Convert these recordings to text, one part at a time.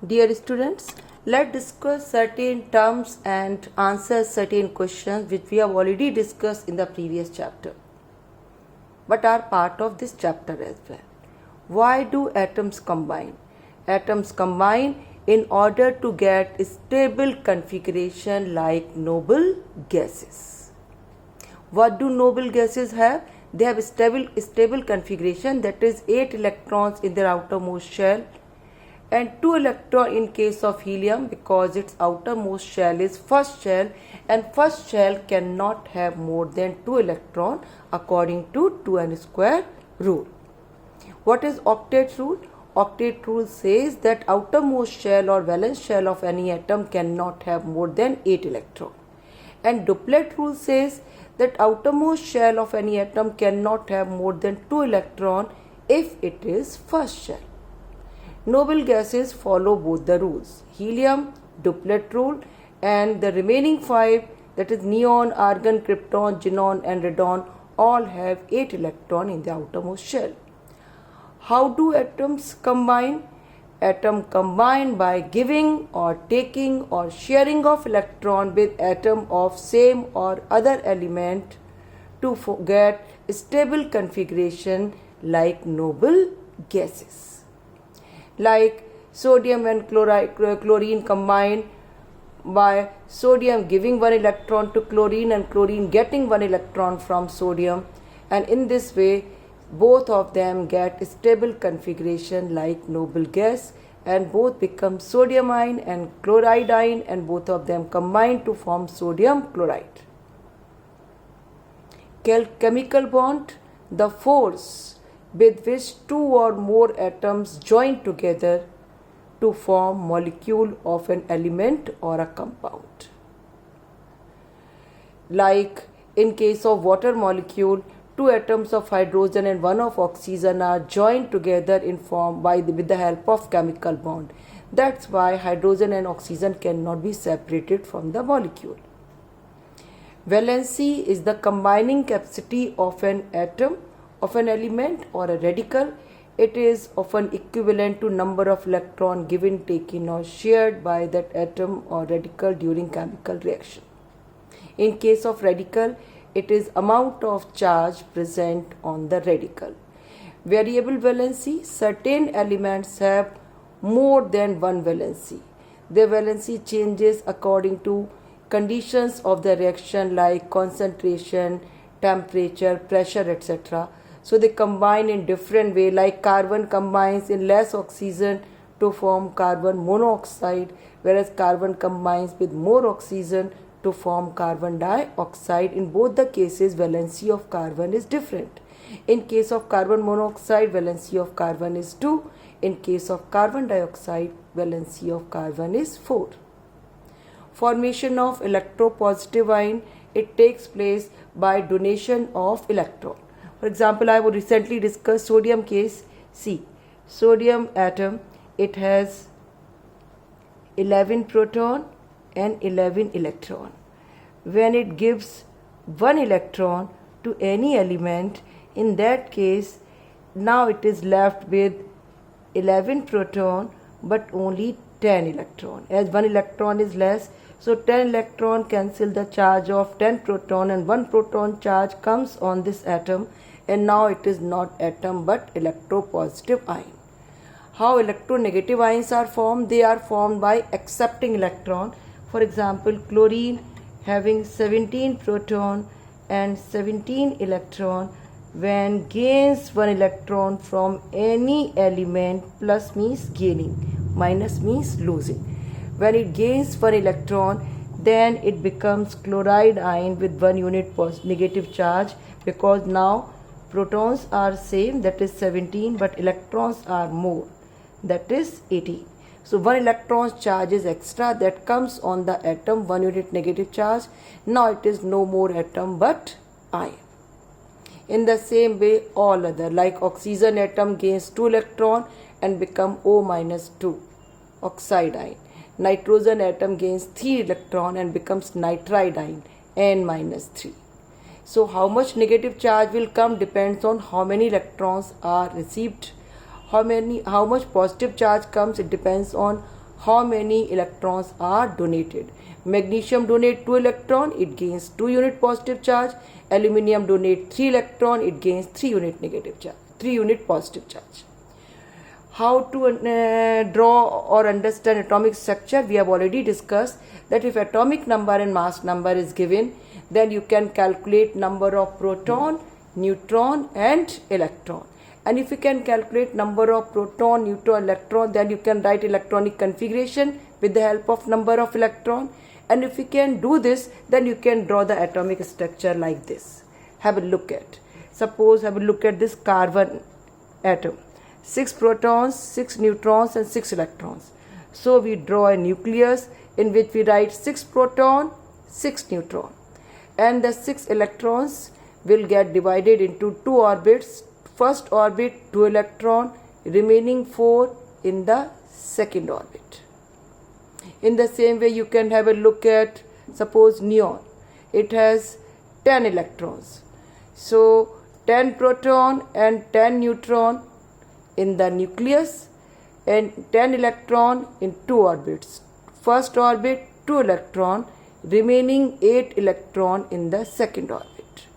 Dear students, let's discuss certain terms and answer certain questions which we have already discussed in the previous chapter, but are part of this chapter as well. Why do atoms combine? Atoms combine in order to get stable configuration like noble gases. What do noble gases have? They have stable configuration, that is 8 electrons in their outermost shell and 2 electrons in case of helium, because its outermost shell is first shell and first shell cannot have more than 2 electrons according to 2n square rule. What is octet rule? Octet rule says that outermost shell or valence shell of any atom cannot have more than 8 electrons. And duplet rule says that outermost shell of any atom cannot have more than 2 electrons if it is first shell. Noble gases follow both the rules, helium, duplet rule, and the remaining 5, that is neon, argon, krypton, xenon and radon, all have 8 electrons in the outermost shell. How do atoms combine? Atom combine by giving or taking or sharing of electron with atom of same or other element to get stable configuration like noble gases. Like sodium and chlorine combine by sodium giving 1 electron to chlorine and chlorine getting 1 electron from sodium, and in this way both of them get stable configuration like noble gas and both become sodium ion and chloride ion, and both of them combine to form sodium chloride. Chemical bond, the force with which 2 or more atoms join together to form molecule of an element or a compound. Like in case of water molecule, 2 atoms of hydrogen and 1 of oxygen are joined together in form with the help of chemical bond. That's why hydrogen and oxygen cannot be separated from the molecule. Valency is the combining capacity of an atom, of an element or a radical. It is often equivalent to number of electrons given, taken or shared by that atom or radical during chemical reaction. In case of radical, it is amount of charge present on the radical. Variable valency, certain elements have more than one valency. Their valency changes according to conditions of the reaction like concentration, temperature, pressure, etc. So they combine in different way, like carbon combines in less oxygen to form carbon monoxide, whereas carbon combines with more oxygen to form carbon dioxide. In both the cases, valency of carbon is different. In case of carbon monoxide, valency of carbon is 2. In case of carbon dioxide, valency of carbon is 4. Formation of electropositive ion, it takes place by donation of electron. For example, I would recently discuss sodium case. See, sodium atom, it has 11 proton and 11 electron. When it gives 1 electron to any element, in that case, now it is left with 11 proton but only 10 electron. As 1 electron is less, so 10 electron cancel the charge of 10 proton and 1 proton charge comes on this atom, and now it is not atom but electropositive ion. How electronegative ions are formed? They are formed by accepting electron. For example, chlorine having 17 proton and 17 electron, when gains 1 electron from any element, plus means gaining, minus means losing. When it gains 1 electron, then it becomes chloride ion with 1 unit negative charge, because now protons are same, that is 17, but electrons are more, that is 18. So 1 electron charge is extra that comes on the atom, 1 unit negative charge. Now it is no more atom but ion. In the same way, all other, like oxygen atom gains 2 electron and become O-2, oxide ion. Nitrogen atom gains 3 electron and becomes nitride ion, N-3. So how much negative charge will come depends on how many electrons are received. How much positive charge comes, it depends on how many electrons are donated. Magnesium donate 2 electron, it gains 2 unit positive charge. Aluminium donate 3 electron, it gains 3 unit negative charge, 3 unit positive charge. How to draw or understand atomic structure? We have already discussed that if atomic number and mass number is given, then you can calculate number of proton, neutron and electron. And if you can calculate number of proton, neutron, electron, then you can write electronic configuration with the help of number of electron. And if you can do this, then you can draw the atomic structure like this. Have a look at. Suppose have a look at this carbon atom. 6 protons, 6 neutrons and 6 electrons. So we draw a nucleus in which we write 6 proton, 6 neutron. And the 6 electrons will get divided into 2 orbits. First orbit 2 electron, remaining 4 in the second orbit. In the same way you can have a look at, suppose neon. It has 10 electrons. So 10 proton and 10 neutron in the nucleus and 10 electron in 2 orbits. First orbit 2 electron, remaining 8 electron in the second orbit.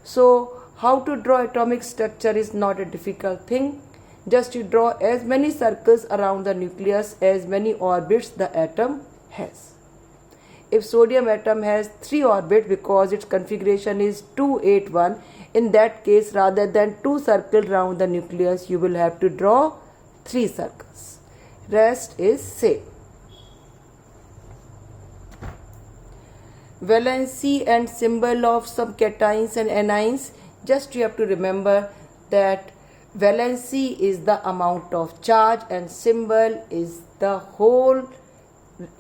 So how to draw atomic structure is not a difficult thing. Just you draw as many circles around the nucleus as many orbits the atom has. If sodium atom has 3 orbits because its configuration is 281, in that case rather than 2 circles around the nucleus you will have to draw 3 circles. Rest is same. Valency and symbol of some cations and anions. Just you have to remember that valency is the amount of charge and symbol is the whole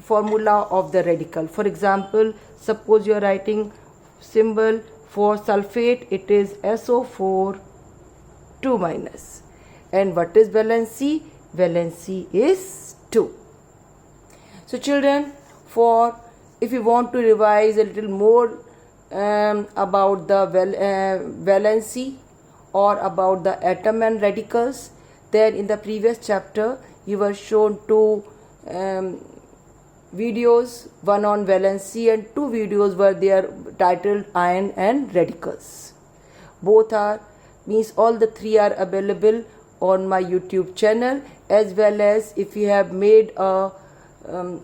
formula of the radical. For example, suppose you are writing symbol for sulfate, it is SO4 2 minus. And what is valency? Valency is 2. So children, if you want to revise a little more about the valency or about the atom and radicals, then in the previous chapter you were shown 2 videos, one on valency and 2 videos were there titled ion and radicals. Both are, means all the 3 are available on my YouTube channel, as well as if you have made a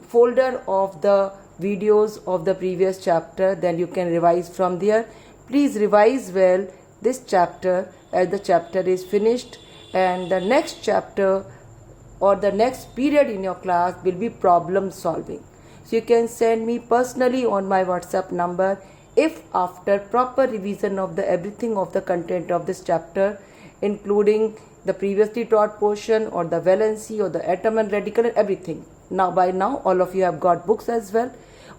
folder of the videos of the previous chapter, then you can revise from there. Please revise well this chapter as the chapter is finished, and the next chapter or the next period in your class will be problem solving. So you can send me personally on my WhatsApp number if after proper revision of the everything of the content of this chapter, including the previously taught portion or the valency or the atom and radical and everything. Now by now all of you have got books as well.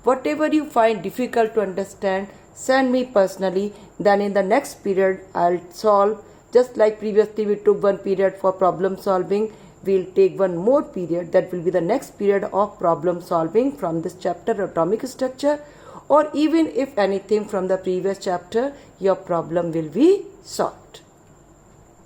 Whatever you find difficult to understand, send me personally. Then in the next period I'll solve. Just like previously we took one period for problem solving, we'll take one more period, that will be the next period of problem solving from this chapter atomic structure, or even if anything from the previous chapter, your problem will be solved.